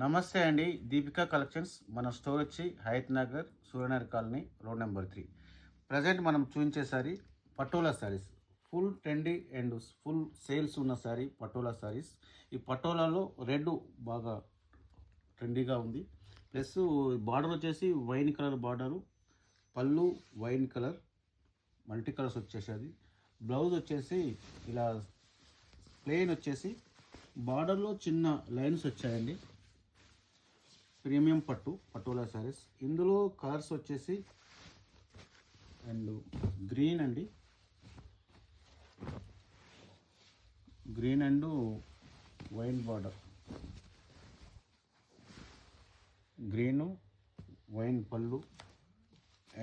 నమస్తే అండి. దీపికా కలెక్షన్స్. మన స్టోర్ వచ్చి Hayat Nagar, Suryanagar colony, road number 3. Present మనం చూపించే sari Patola saris. Full trendy and full sales ఉన్న సారీ పటోలా సారీస్. ఈ పటోలాలో రెడ్ బాగా ట్రెండీగా ఉంది. ప్లస్ బార్డర్ వచ్చేసి వైన్ కలర్ బార్డరు, పళ్ళు వైన్ కలర్, మల్టీ కలర్స్ వచ్చేసేది. బ్లౌజ్ వచ్చేసి ఇలా ప్లెయిన్ వచ్చేసి బార్డర్లో చిన్న లైన్స్ వచ్చాయండి. ప్రీమియం పటోలా సారీస్. ఇందులో కలర్స్ వచ్చేసి అండ్ గ్రీన్ అండి, green and wine border, green wine పళ్ళు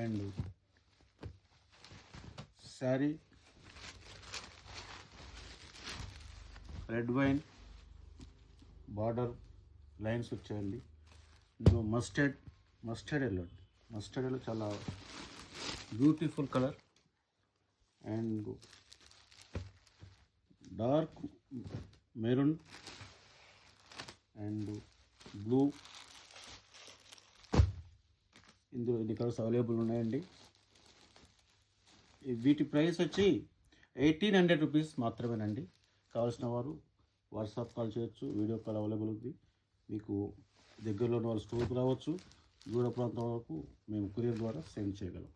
and sari red wine border lines వచ్చాయండి. ఇందులో మస్టర్డ్ ఎల్లో చాలా beautiful colour and dark maroon and blue. ఇందులో ఇన్ని కలర్స్ అవైలబుల్ ఉన్నాయండి. వీటి ప్రైస్ వచ్చి 1800 రూపీస్ మాత్రమేనండి. కావాల్సిన వారు వాట్సాప్ కాల్ చేయొచ్చు, వీడియో కాల్ అవైలబుల్ ఉంది. మీకు దగ్గరలో ఉన్న వాళ్ళు స్టోర్కి రావచ్చు. దూర ప్రాంతం వరకు మేము కొరియర్ ద్వారా సెండ్ చేయగలం.